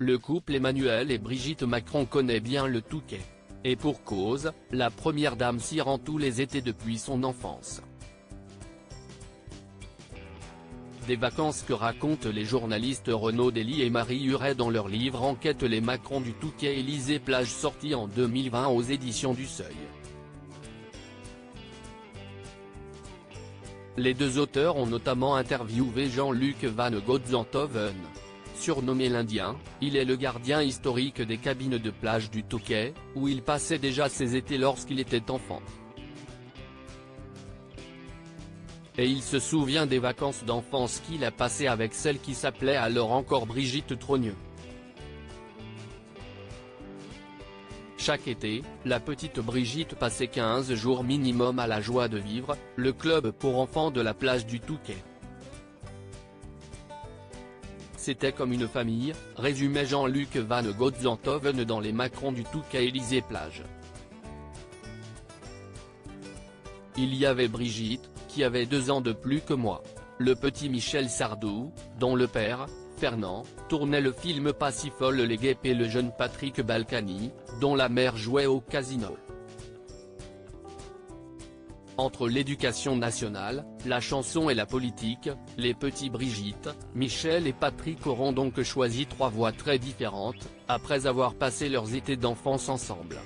Le couple Emmanuel et Brigitte Macron connaît bien le Touquet. Et pour cause, la première dame s'y rend tous les étés depuis son enfance. Des vacances que racontent les journalistes Renaud Dely et Marie Huret dans leur livre Enquête les Macron du Touquet Élysée-Plage sorti en 2020 aux éditions du Seuil. Les deux auteurs ont notamment interviewé Jean-Luc Van Godsenthoven. Surnommé l'Indien, il est le gardien historique des cabines de plage du Touquet, où il passait déjà ses étés lorsqu'il était enfant. Et il se souvient des vacances d'enfance qu'il a passées avec celle qui s'appelait alors encore Brigitte Trogneux. Chaque été, la petite Brigitte passait 15 jours minimum à la Joie de Vivre, le club pour enfants de la plage du Touquet. C'était comme une famille, résumait Jean-Luc Van Godsenthoven dans Les Macron du Touquet Élysée-Plage. Il y avait Brigitte, qui avait 2 ans de plus que moi. Le petit Michel Sardou, dont le père, Fernand, tournait le film Pas si folle les guêpes et le jeune Patrick Balkany, dont la mère jouait au casino. Entre l'éducation nationale, la chanson et la politique, les petits Brigitte, Michel et Patrick auront donc choisi 3 voies très différentes, après avoir passé leurs étés d'enfance ensemble.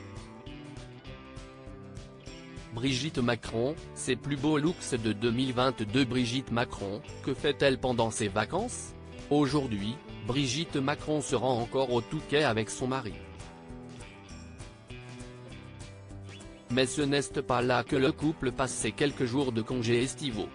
Brigitte Macron, ses plus beaux looks de 2022. Brigitte Macron, que fait-elle pendant ses vacances? Aujourd'hui, Brigitte Macron se rend encore au Touquet avec son mari. Mais ce n'est pas là que le couple passe ses quelques jours de congés estivaux.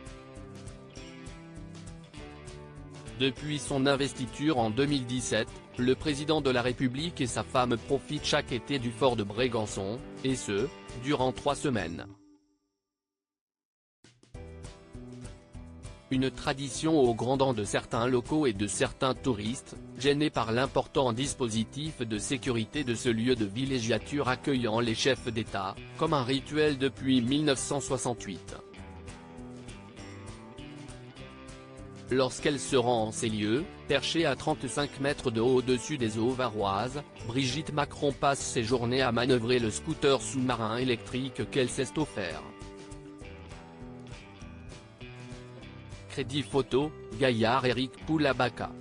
Depuis son investiture en 2017, le président de la République et sa femme profitent chaque été du fort de Brégançon, et ce, durant 3 semaines. Une tradition aux grands dents de certains locaux et de certains touristes, gênés par l'important dispositif de sécurité de ce lieu de villégiature accueillant les chefs d'État, comme un rituel depuis 1968. Lorsqu'elle se rend en ces lieux, perchée à 35 mètres de haut au-dessus des eaux varoises, Brigitte Macron passe ses journées à manœuvrer le scooter sous-marin électrique qu'elle s'est offert. Crédit photo, Gaillard Éric Poulabaca.